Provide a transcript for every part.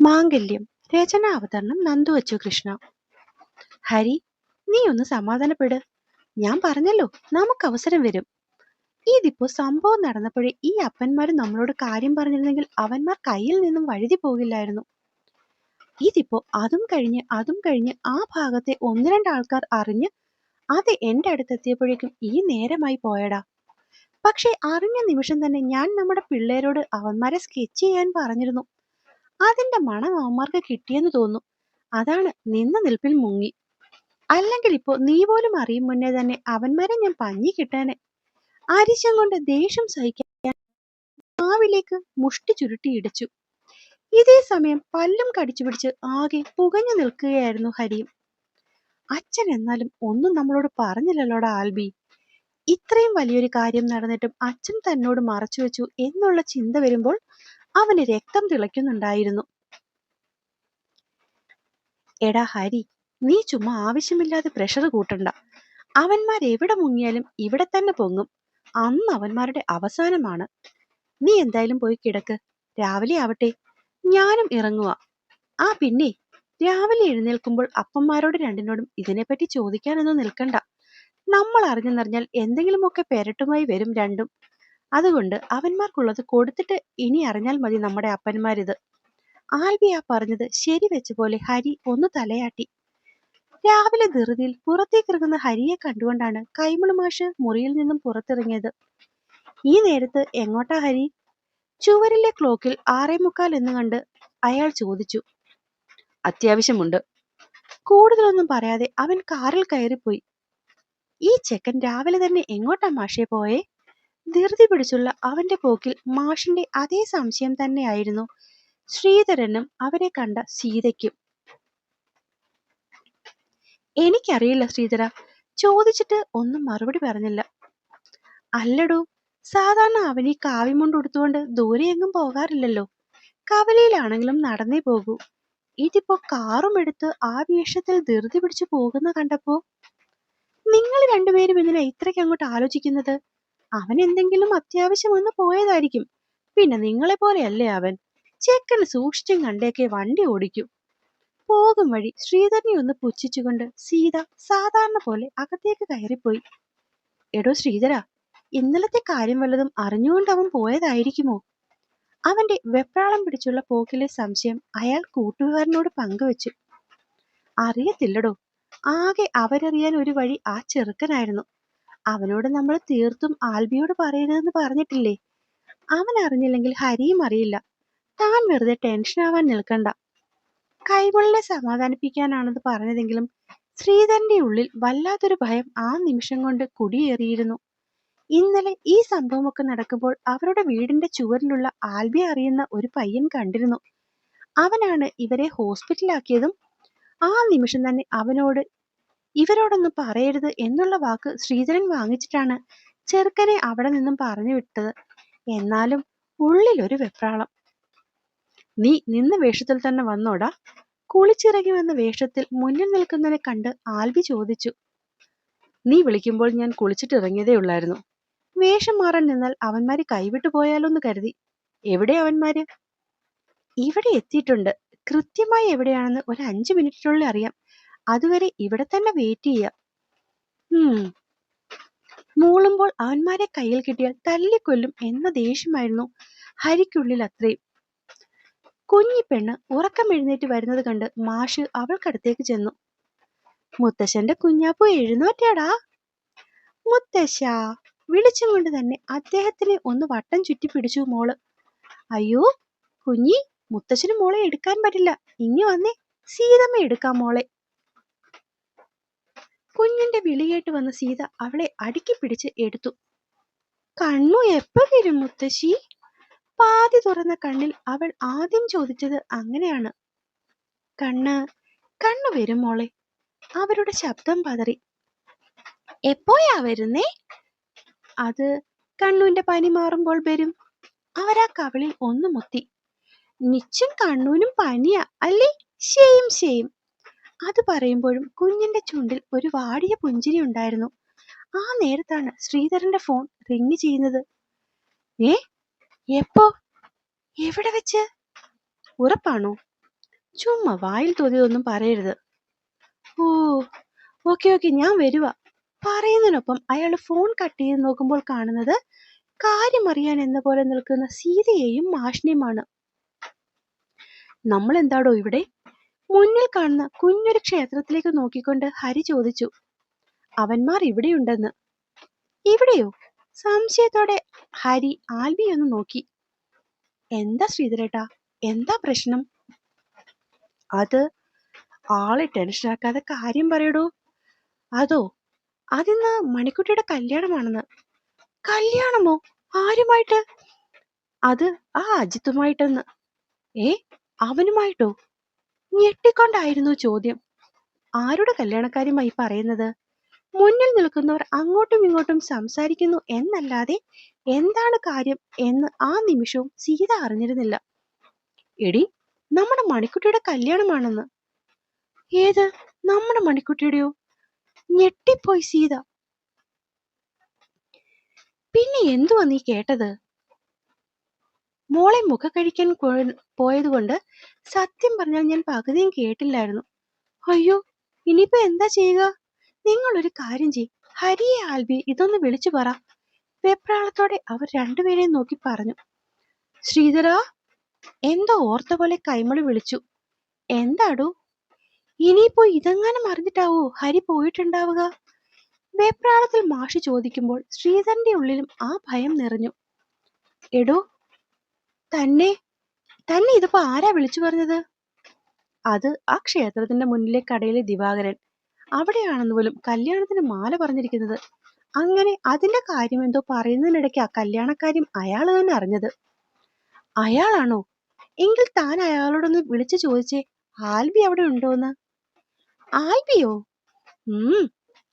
മാംഗല്യം. രചന അവതരണം നന്ദു അച്ചു കൃഷ്ണ. ഹരി, നീ ഒന്ന് സമാധാനപ്പെട്. ഞാൻ പറഞ്ഞല്ലോ, നമുക്ക് അവസരം വരും. ഇതിപ്പോ സംഭവം നടന്നപ്പോഴേ ഈ അപ്പന്മാര് നമ്മളോട് കാര്യം പറഞ്ഞിരുന്നെങ്കിൽ അവന്മാർ കയ്യിൽ നിന്നും വഴുതി പോകില്ലായിരുന്നു. ഇതിപ്പോ അതും കഴിഞ്ഞ് ആ ഭാഗത്തെ ഒന്ന് രണ്ട് ആൾക്കാർ അറിഞ്ഞ് അത് എന്റെ അടുത്തെത്തിയപ്പോഴേക്കും ഈ നേരമായി പോയടാ. പക്ഷെ അറിഞ്ഞ നിമിഷം തന്നെ ഞാൻ നമ്മുടെ പിള്ളേരോട് അവന്മാരെ സ്കെച്ച് ചെയ്യാൻ പറഞ്ഞിരുന്നു. അതിന്റെ മണം അവന്മാർക്ക് കിട്ടിയെന്ന് തോന്നുന്നു. അതാണ് നിന്ന നിൽപ്പിൽ മുങ്ങി. അല്ലെങ്കിൽ ഇപ്പോ നീ പോലും അറിയും മുന്നേ തന്നെ അവന്മാരെ ഞാൻ പഞ്ഞി കിട്ടാനെ. അരിശം കൊണ്ട് ദേഷ്യം സഹിക്കാൻ നാവിലേക്ക് മുഷ്ടി ചുരുട്ടി ഇടിച്ചു. ഇതേ സമയം പല്ലും കടിച്ചു പിടിച്ച് ആകെ പുകഞ്ഞു നിൽക്കുകയായിരുന്നു ഹരിയും. അച്ഛൻ എന്നാലും ഒന്നും നമ്മളോട് പറഞ്ഞില്ലല്ലോടാ ആൽബി. ഇത്രയും വലിയൊരു കാര്യം നടന്നിട്ടും അച്ഛൻ തന്നോട് മറച്ചു വെച്ചു എന്നുള്ള ചിന്ത വരുമ്പോൾ അവന് രക്തം തിളയ്ക്കുന്നുണ്ടായിരുന്നു. എടാ ഹരി, നീ ചുമ്മാ ആവശ്യമില്ലാതെ പ്രഷർ കൂട്ടണ്ട. അവന്മാരെവിടെ മുങ്ങിയാലും ഇവിടെ തന്നെ പൊങ്ങും. അന്ന് അവന്മാരുടെ അവസാനമാണ്. നീ എന്തായാലും പോയി കിടക്ക്. രാവിലെ ആവട്ടെ, ഞാനും ഇറങ്ങുക. ആ പിന്നെ, രാവിലെ എഴുന്നേൽക്കുമ്പോൾ അപ്പന്മാരോട് രണ്ടിനോടും ഇതിനെപ്പറ്റി ചോദിക്കാനൊന്നും നിൽക്കണ്ട. നമ്മൾ അറിഞ്ഞെന്നറിഞ്ഞാൽ എന്തെങ്കിലുമൊക്കെ പെരട്ടുമായി വരും രണ്ടും. അതുകൊണ്ട് അവന്മാർക്കുള്ളത് കൊടുത്തിട്ട് ഇനി അറിഞ്ഞാൽ മതി നമ്മുടെ അപ്പന്മാരിത്. ആൽബി ആ പറഞ്ഞത് ശരി വെച്ച പോലെ ഹരി ഒന്ന് തലയാട്ടി. രാവിലെ ധൃതിയിൽ പുറത്തേക്കിറങ്ങുന്ന ഹരിയെ കണ്ടുകൊണ്ടാണ് കൈമൾ മാഷ് മുറിയിൽ നിന്നും പുറത്തിറങ്ങിയത്. ഈ നേരത്ത് എങ്ങോട്ടാ ഹരി? ചുവരിലെ ക്ലോക്കിൽ 6:45 എന്ന് കണ്ട് അയാൾ ചോദിച്ചു. അത്യാവശ്യമുണ്ട്. കൂടുതലൊന്നും പറയാതെ അവൻ കാറിൽ കയറിപ്പോയി. ഈ ചെക്കൻ രാവിലെ തന്നെ എങ്ങോട്ടാ മാഷേ പോയേ? ധൃതി പിടിച്ചുള്ള അവന്റെ പോക്കിൽ മാഷിന്റെ അതേ സംശയം തന്നെയായിരുന്നു ശ്രീധരനും അവരെ കണ്ട സീതയ്ക്കും. എനിക്കറിയില്ല ശ്രീധര, ചോദിച്ചിട്ട് ഒന്നും മറുപടി പറഞ്ഞില്ല. അല്ലടോ, സാധാരണ അവൻ ഈ കാവിമുണ്ട് ഉടുത്തുകൊണ്ട് ദൂരെ എങ്ങും പോകാറില്ലല്ലോ. കവലയിലാണെങ്കിലും നടന്നേ പോകൂ. ഇതിപ്പോ കാറും എടുത്ത് ആ വേഷത്തിൽ ധൃതി പിടിച്ചു പോകുന്ന കണ്ടപ്പോ. നിങ്ങൾ രണ്ടുപേരും എന്തിനാ ഇത്രയ്ക്ക് അങ്ങോട്ട് ആലോചിക്കുന്നത്? അവൻ എന്തെങ്കിലും അത്യാവശ്യം വന്ന് പോയതായിരിക്കും. പിന്നെ നിങ്ങളെ പോലെയല്ലേ അവൻ. ചെക്കന് സൂക്ഷിച്ചും കണ്ടേക്കെ വണ്ടി ഓടിക്കൂ. പോകും വഴി ശ്രീധരനെ ഒന്ന് പുച്ഛിച്ചുകൊണ്ട് സീത സാധാരണ പോലെ അകത്തേക്ക് കയറിപ്പോയി. എടോ ശ്രീധര, ഇന്നലത്തെ കാര്യം വല്ലതും അറിഞ്ഞുകൊണ്ട് അവൻ പോയതായിരിക്കുമോ? അവന്റെ വെപ്രാളം പിടിച്ചുള്ള പോക്കിലെ സംശയം അയാൾ കൂട്ടുകാരനോട് പങ്കുവച്ചു. അറിയത്തില്ലടോ, ആകെ അവരറിയാൻ ഒരു വഴി ആ ചെറുക്കനായിരുന്നു. അവനോട് നമ്മൾ തീർത്തും ആൽബിയോട് പറയരുതെന്ന് പറഞ്ഞിട്ടില്ലേ? അവൻ അറിഞ്ഞില്ലെങ്കിൽ ഹരിയും അറിയില്ല. താൻ വെറുതെ ടെൻഷൻ ആവാൻ നിൽക്കണ്ട. കൈമളിനെ സമാധാനിപ്പിക്കാനാണെന്ന് പറഞ്ഞതെങ്കിലും ശ്രീധരന്റെ ഉള്ളിൽ വല്ലാത്തൊരു ഭയം ആ നിമിഷം കൊണ്ട് കുടിയേറിയിരുന്നു. ഇന്നലെ ഈ സംഭവമൊക്കെ നടക്കുമ്പോൾ അവരുടെ വീടിന്റെ ചുവരിലുള്ള ആൽബിയെ അറിയുന്ന ഒരു പയ്യൻ കണ്ടിരുന്നു. അവനാണ് ഇവരെ ഹോസ്പിറ്റലാക്കിയതും. ആ നിമിഷം തന്നെ അവനോട് ഇവരോടൊന്നും പറയരുത് എന്നുള്ള വാക്ക് ശ്രീധരൻ വാങ്ങിച്ചിട്ടാണ് ചെറുക്കനെ അവിടെ നിന്നും പറഞ്ഞു വിട്ടത്. എന്നാലും ഉള്ളിലൊരു വെപ്രാളം. നീ നിന്ന വേഷത്തിൽ തന്നെ വന്നോടാ? കുളിച്ചിറങ്ങി വന്ന വേഷത്തിൽ മുന്നിൽ നിൽക്കുന്നവനെ കണ്ട് ആൽബി ചോദിച്ചു. നീ വിളിക്കുമ്പോൾ ഞാൻ കുളിച്ചിട്ട് ഇറങ്ങിയതേ ഉള്ളായിരുന്നു. വേഷം മാറാൻ നിന്നാൽ അവന്മാര് കൈവിട്ടു പോയാലോന്ന് കരുതി. എവിടെ അവന്മാര്? ഇവിടെ എത്തിയിട്ടുണ്ട്. കൃത്യമായി എവിടെയാണെന്ന് ഒരു 5 മിനിറ്റിനുള്ളിൽ അറിയാം. അതുവരെ ഇവിടെ തന്നെ വെയിറ്റ് ചെയ്യാം. മൂളുമ്പോൾ അവന്മാരെ കയ്യിൽ കിട്ടിയാൽ തല്ലിക്കൊല്ലും എന്ന ദേഷ്യമായിരുന്നു ഹരിക്കുള്ളിൽ അത്രയും. കുഞ്ഞിപ്പെണ്ണ് ഉറക്കം എഴുന്നേറ്റ് വരുന്നത് കണ്ട് മാഷ് അവൾക്കടുത്തേക്ക് ചെന്നു. മുത്തശ്ശന്റെ കുഞ്ഞാപ്പു എഴുന്നേറ്റാടാ. മുത്തശ്ശ വിളിച്ചും കൊണ്ട് തന്നെ അദ്ദേഹത്തിനെ ഒന്ന് വട്ടം ചുറ്റി പിടിച്ചു മോള്. അയ്യോ കുഞ്ഞി, മുത്തശ്ശന് മോളെ എടുക്കാൻ പറ്റില്ല. ഇനി വന്നേ, സീതമ്മ എടുക്കാം മോളെ. കുഞ്ഞിന്റെ വിളി കേട്ട് വന്ന സീത അവളെ അടുക്കി പിടിച്ച് എടുത്തു. കണ്ണു എപ്പോ വരും മുത്തശ്ശി? പാതി തുറന്ന കണ്ണിൽ അവൾ ആദ്യം ചോദിച്ചത് അങ്ങനെയാണ്. കണ്ണു വരും മോളെ. അവരുടെ ശബ്ദം പതറി. എപ്പോയാ വരുന്നേ? അത് കണ്ണുവിന്റെ പനി മാറുമ്പോൾ വരും. അവരാ കവിളിൽ ഒന്ന് മുത്തി. നിച്ചും കണ്ണൂനും പനിയാ അല്ലേ? ശെയും. അത് പറയുമ്പോഴും കുഞ്ഞിന്റെ ചുണ്ടിൽ ഒരു വാടിയ പുഞ്ചിരി ഉണ്ടായിരുന്നു. ആ നേരത്താണ് ശ്രീധരന്റെ ഫോൺ റിങ് ചെയ്യുന്നത്. എപ്പോ? എവിടെ വെച്ച്? ഉറപ്പാണോ? ചുമ്മാ വായിൽ തോന്നിയതൊന്നും പറയരുത്. ഓ, ഓക്കെ ഓക്കെ, ഞാൻ വരുവാ. പറയുന്നതിനൊപ്പം അയാൾ ഫോൺ കട്ട് ചെയ്ത് നോക്കുമ്പോൾ കാണുന്നത് കാര്യം അറിയാൻ എന്ന പോലെ നിൽക്കുന്ന സീതയെയും മാഷിനെയുമാണ്. നമ്മൾ എന്താടോ ഇവിടെ? മുന്നിൽ കാണുന്ന കുഞ്ഞൊരു ക്ഷേത്രത്തിലേക്ക് നോക്കിക്കൊണ്ട് ഹരി ചോദിച്ചു. അവന്മാർ ഇവിടെയുണ്ടെന്ന്. ഇവിടെയോ? സംശയത്തോടെ ഹരി ആൽബിയൊന്ന് നോക്കി. എന്താ ശ്രീധരേട്ടാ, എന്താ പ്രശ്നം? അത് ആളെ ടെൻഷനാക്കാതെ കാര്യം പറയടോ. അതോ, അതിന്ന് മണിക്കുട്ടിയുടെ കല്യാണമാണെന്ന്. കല്യാണമോ? ആരുമായിട്ട്? അത് ആ അജിത്തുമായിട്ടെന്ന്. ഏ, അവനുമായിട്ടോ? ഞെട്ടിക്കൊണ്ടായിരുന്നു ചോദ്യം. ആരുടെ കല്യാണക്കാര്യമായി പറയുന്നത്? മുന്നിൽ നിൽക്കുന്നവർ അങ്ങോട്ടും ഇങ്ങോട്ടും സംസാരിക്കുന്നു എന്നല്ലാതെ എന്താണ് കാര്യം എന്ന് ആ നിമിഷവും സീത അറിഞ്ഞിരുന്നില്ല. എടി, നമ്മുടെ മണിക്കുട്ടിയുടെ കല്യാണമാണെന്ന്. ഏത് നമ്മുടെ മണിക്കുട്ടിയുടെയോ? ഞെട്ടിപ്പോയി സീത. പിന്നെ എന്തുവാ നീ കേട്ടത്? മോളെ മുഖ കഴിക്കാൻ പോയതുകൊണ്ട് സത്യം പറഞ്ഞാൽ ഞാൻ പകുതിയും കേട്ടില്ലായിരുന്നു. അയ്യോ, ഇനിയിപ്പോ എന്താ ചെയ്യുക? നിങ്ങളൊരു കാര്യം ചെയ്, ഹരിയെ ആൽബി ഇതൊന്ന് വിളിച്ചു പറ. വെപ്രാളത്തോടെ അവർ രണ്ടുപേരെയും നോക്കി പറഞ്ഞു. ശ്രീധരാ, എന്തോ ഓർത്ത പോലെ കൈമളി വിളിച്ചു. എന്താടോ? ഇനിയിപ്പോ ഇതെങ്ങാനും അറിഞ്ഞിട്ടാവോ ഹരി പോയിട്ടുണ്ടാവുക? വെപ്രാളത്തിൽ മാഷി ചോദിക്കുമ്പോൾ ശ്രീധരന്റെ ഉള്ളിലും ആ ഭയം നിറഞ്ഞു. എടോ, തന്നെ തന്നെ ഇതിപ്പോ ആരാ വിളിച്ചു പറഞ്ഞത്? അത് ആ ക്ഷേത്രത്തിന്റെ മുന്നിലെ കടയിലെ ദിവാകരൻ. അവിടെയാണെന്ന് പോലും കല്യാണത്തിന് മാല പറഞ്ഞിരിക്കുന്നത്. അങ്ങനെ അതിന്റെ കാര്യം എന്തോ പറയുന്നതിനിടയ്ക്ക് ആ കല്യാണക്കാര്യം അയാൾ തന്നെ അറിഞ്ഞത്. അയാളാണോ? എങ്കിൽ താൻ അയാളോടൊന്ന് വിളിച്ചു ചോദിച്ചേ, ആൽബി അവിടെ ഉണ്ടോന്ന്. ആൽബിയോ?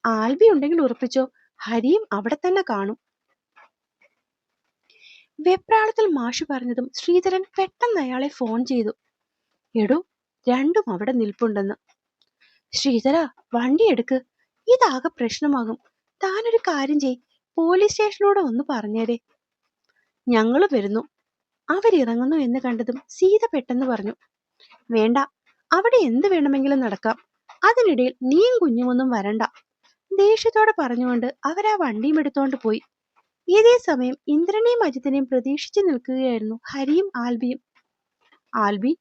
ആൽബി ഉണ്ടെങ്കിൽ ഉറപ്പിച്ചോ, ഹരിയും അവിടെ തന്നെ കാണും. വെപ്രാളത്തിൽ മാഷി പറഞ്ഞതും ശ്രീധരൻ പെട്ടെന്ന് അയാളെ ഫോൺ ചെയ്തു. എടോ, രണ്ടും അവിടെ നിൽപ്പുണ്ടെന്ന്. ശ്രീധര, വണ്ടി എടുക്ക്, ഇതാകെ പ്രശ്നമാകും. താനൊരു കാര്യം ചെയ്, പോലീസ് സ്റ്റേഷനിലൂടെ ഒന്ന് പറഞ്ഞേരെ. ഞങ്ങള് വരുന്നു. അവരിറങ്ങുന്നു എന്ന് കണ്ടതും സീത പെട്ടെന്ന് പറഞ്ഞു. വേണ്ട, അവിടെ എന്ത് വേണമെങ്കിലും നടക്കാം. അതിനിടയിൽ നീയും കുഞ്ഞുമൊന്നും വരണ്ട. ദേഷ്യത്തോടെ പറഞ്ഞുകൊണ്ട് അവരാ വണ്ടിയും എടുത്തോണ്ട് പോയി. ഇതേ സമയം ഇന്ദ്രനെയും അജിത്തിനെയും പ്രതീക്ഷിച്ചു നിൽക്കുകയായിരുന്നു ഹരിയും ആൽബിയും. ആൽബി,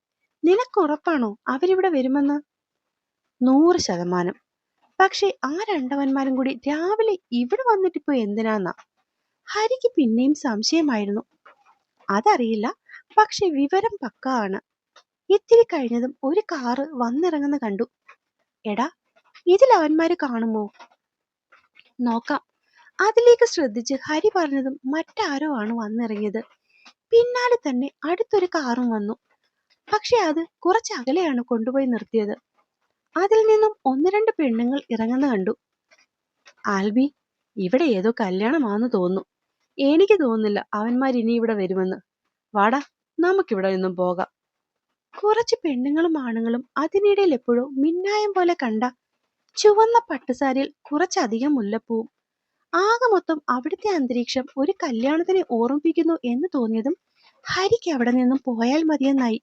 നിനക്കുറപ്പാണോ അവരിവിടെ വരുമെന്ന്? 100%. പക്ഷെ ആ രണ്ടവന്മാരും കൂടി രാവിലെ ഇവിടെ വന്നിട്ടിപ്പോ എന്തിനാന്നാ? ഹരിക്ക് പിന്നെയും സംശയമായിരുന്നു. അതറിയില്ല, പക്ഷെ വിവരം പക്ക ആണ്. ഇത്തിരി കഴിഞ്ഞതും ഒരു കാറ് വന്നിറങ്ങുന്ന കണ്ടു. എടാ, ഇതിൽ അവന്മാര് കാണുമോ? നോക്കാം. അതിലേക്ക് ശ്രദ്ധിച്ച് ഹരി പറഞ്ഞതും മറ്റാരോ ആണ് വന്നിറങ്ങിയത്. പിന്നാലെ തന്നെ അടുത്തൊരു കാറും വന്നു. പക്ഷെ അത് കുറച്ച് അകലെയാണ് കൊണ്ടുപോയി നിർത്തിയത്. അതിൽ നിന്നും 1-2 പെണ്ണുങ്ങൾ ഇറങ്ങുന്ന കണ്ടു. ആൽബി, ഇവിടെ ഏതോ കല്യാണമാണെന്ന് തോന്നുന്നു. എനിക്ക് തോന്നുന്നില്ല അവന്മാർ ഇനി ഇവിടെ വരുമെന്ന്. വാടാ, നമുക്കിവിടെ നിന്നും പോകാം. കുറച്ച് പെണ്ണുങ്ങളും ആണുങ്ങളും അതിനിടയിൽ എപ്പോഴോ മിന്നായം പോലെ കണ്ട ചുവന്ന പട്ടുസാരിയിൽ കുറച്ചധികം മുല്ലപ്പൂവും. ആകെ മൊത്തം അവിടുത്തെ അന്തരീക്ഷം ഒരു കല്യാണത്തിനെ ഓർമ്മിപ്പിക്കുന്നു എന്ന് തോന്നിയതും ഹരിക്ക് അവിടെ നിന്നും പോയാൽ മതിയെന്നായി.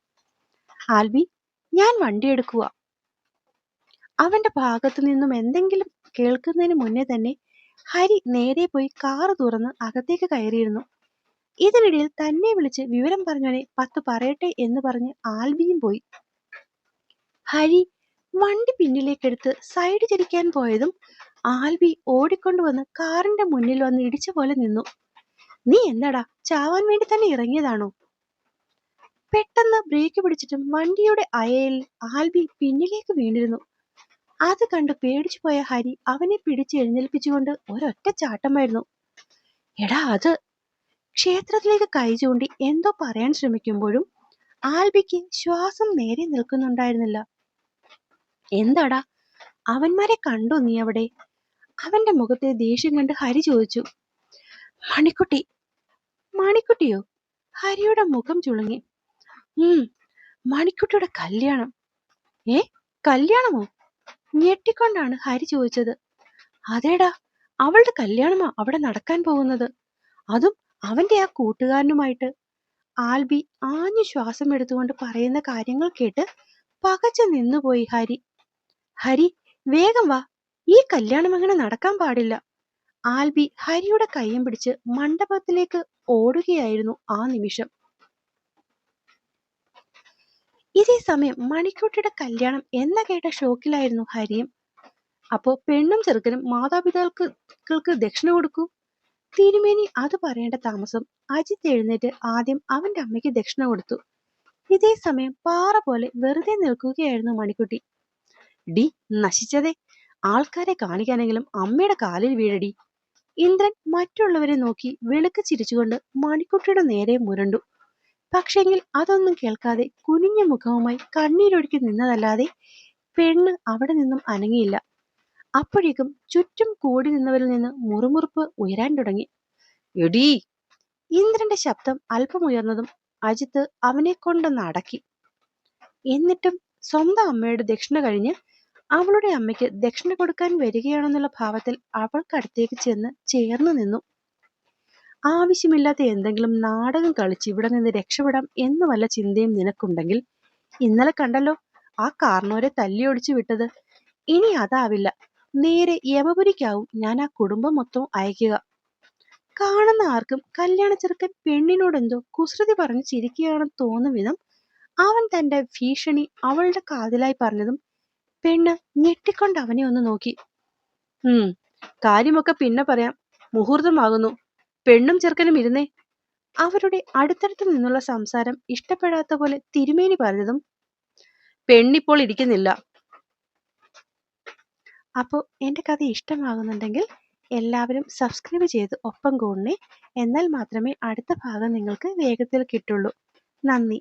ആൽബി, ഞാൻ വണ്ടിയെടുക്കുക. അവന്റെ ഭാഗത്തു നിന്നും എന്തെങ്കിലും കേൾക്കുന്നതിന് മുന്നേ തന്നെ ഹരി നേരെ പോയി കാറ് തുറന്ന് അകത്തേക്ക് കയറിയിരുന്നു. ഇതിനിടയിൽ തന്നെ വിളിച്ച് വിവരം പറഞ്ഞവനെ 10 പറയട്ടെ എന്ന് പറഞ്ഞ് ആൽബിയും പോയി. ഹരി വണ്ടി പിന്നിലേക്കെടുത്ത് സൈഡ് തിരിക്കാൻ പോയതും ആൽബി ഓടിക്കൊണ്ടുവന്ന് കാറിന്റെ മുന്നിൽ വന്ന് ഇടിച്ച പോലെ നിന്നു. നീ എന്താടാ, ചാവാൻ വേണ്ടി തന്നെ ഇറങ്ങിയതാണോ? പെട്ടെന്ന് ബ്രേക്ക് പിടിച്ചിട്ടും വണ്ടിയുടെ അയയിൽ ആൽബി പിന്നിലേക്ക് വീണിരുന്നു. അത് കണ്ട് പേടിച്ചു പോയ ഹരി അവനെ പിടിച്ച് എഴുന്നേൽപ്പിച്ചുകൊണ്ട് ഒരൊറ്റ ചാട്ടമായിരുന്നു. എടാ, അത് ക്ഷേത്രത്തിലേക്ക് കൈ ചൂണ്ടി എന്തോ പറയാൻ ശ്രമിക്കുമ്പോഴും ആൽബിക്ക് ശ്വാസം നേരെ നിൽക്കുന്നുണ്ടായിരുന്നില്ല. എന്താടാ, അവന്മാരെ കണ്ടോ നീ അവിടെ? അവന്റെ മുഖത്തെ ദേഷ്യം കണ്ട് ഹരി ചോദിച്ചു. മണിക്കുട്ടി. മണിക്കുട്ടിയോ? ഹരിയുടെ മുഖം ചുളുങ്ങി. മണിക്കുട്ടിയുടെ കല്യാണം. ഏ, കല്യാണമോ? ഞെട്ടിക്കൊണ്ടാണ് ഹരി ചോദിച്ചത്. അതേടാ, അവളുടെ കല്യാണമാ അവിടെ നടക്കാൻ പോകുന്നത്. അതും അവന്റെ ആ കൂട്ടുകാരനുമായിട്ട്. ആൽബി ആഞ്ഞു ശ്വാസം എടുത്തുകൊണ്ട് പറയുന്ന കാര്യങ്ങൾ കേട്ട് പകച്ചു നിന്നുപോയി ഹരി. ഹരി, വേഗം വാ, ഈ കല്യാണം അങ്ങനെ നടക്കാൻ പാടില്ല. ആൽബി ഹരിയുടെ കയ്യും പിടിച്ച് മണ്ഡപത്തിലേക്ക് ഓടുകയായിരുന്നു ആ നിമിഷം. ഇതേ സമയം മണിക്കുട്ടിയുടെ കല്യാണം എന്ന കേട്ട ഷോക്കിലായിരുന്നു ഹരിയും. അപ്പോ പെണ്ണും ചെറുക്കനും മാതാപിതാക്കൾക്ക് ദക്ഷിണ കൊടുക്കൂ. തിരുമേനി അത് പറയേണ്ട താമസം അജിത്ത് എഴുന്നേറ്റ് ആദ്യം അവന്റെ അമ്മയ്ക്ക് ദക്ഷിണ കൊടുത്തു. ഇതേ സമയം പാറ പോലെ വെറുതെ നിൽക്കുകയായിരുന്നു മണിക്കുട്ടി. ഡി നശിച്ചതേ, ആൾക്കാരെ കാണിക്കാനെങ്കിലും അമ്മയുടെ കാലിൽ വീഴടി. ഇന്ദ്രൻ മറ്റുള്ളവരെ നോക്കി വെളുക്ക് ചിരിച്ചുകൊണ്ട് മണിക്കുട്ടിയുടെ നേരെ മുരണ്ടു. പക്ഷെങ്കിൽ അതൊന്നും കേൾക്കാതെ കുനിഞ്ഞ മുഖവുമായി കണ്ണീരൊഴുക്കി നിന്നതല്ലാതെ പെണ്ണ് അവിടെ നിന്നും അനങ്ങിയില്ല. അപ്പോഴേക്കും ചുറ്റും കൂടി നിന്നവരിൽ നിന്ന് മുറുമുറുപ്പ് ഉയരാൻ തുടങ്ങി. എടീ! ഇന്ദ്രന്റെ ശബ്ദം അല്പം ഉയർന്നതും അജിത്ത് അവനെ കൊണ്ടൊന്ന് അടക്കി. എന്നിട്ടും സ്വന്തം അമ്മയുടെ ദക്ഷിണ കഴിഞ്ഞ് അവളുടെ അമ്മയ്ക്ക് ദക്ഷിണ കൊടുക്കാൻ വരികയാണെന്നുള്ള ഭാവത്തിൽ അവൾക്കടുത്തേക്ക് ചെന്ന് ചേർന്നു നിന്നു. ആവശ്യമില്ലാത്ത എന്തെങ്കിലും നാടകം കളിച്ച് ഇവിടെ നിന്ന് രക്ഷപ്പെടാം എന്ന് വല്ല ചിന്തയും നിനക്കുണ്ടെങ്കിൽ ഇന്നലെ കണ്ടല്ലോ ആ കാർണോരെ തല്ലിയൊടിച്ചു വിട്ടത്. ഇനി അതാവില്ല, നേരെ യമപുരിക്കാവും ഞാൻ ആ കുടുംബം മൊത്തം അയക്കുക. കാണുന്ന ആർക്കും കല്യാണ ചെറുക്കൻ പെണ്ണിനോടെന്തോ കുസൃതി പറഞ്ഞ് ചിരിക്കുകയാണെന്ന് തോന്നും വിധം അവൻ തന്റെ ഭീഷണി അവളുടെ കാതിലായി പറഞ്ഞതും പെണ്ണ് ഞെട്ടിക്കൊണ്ട് അവനെ ഒന്ന് നോക്കി. കാര്യമൊക്കെ പിന്നെ പറയാം, മുഹൂർത്തമാകുന്നു, പെണ്ണും ചെറുക്കനും ഇരുന്നേ. അവരുടെ അടുത്തടുത്ത് നിന്നുള്ള സംസാരം ഇഷ്ടപ്പെടാത്ത പോലെ തിരുമേനി പറഞ്ഞതും പെണ്ണിപ്പോൾ ഇരിക്കുന്നില്ല. അപ്പോൾ എൻ്റെ കഥ ഇഷ്ടമാകുന്നുണ്ടെങ്കിൽ എല്ലാവരും സബ്സ്ക്രൈബ് ചെയ്ത് ഒപ്പം കൂടണേ. എന്നാൽ മാത്രമേ അടുത്ത ഭാഗം നിങ്ങൾക്ക് വേഗത്തിൽ കിട്ടുള്ളൂ. നന്ദി.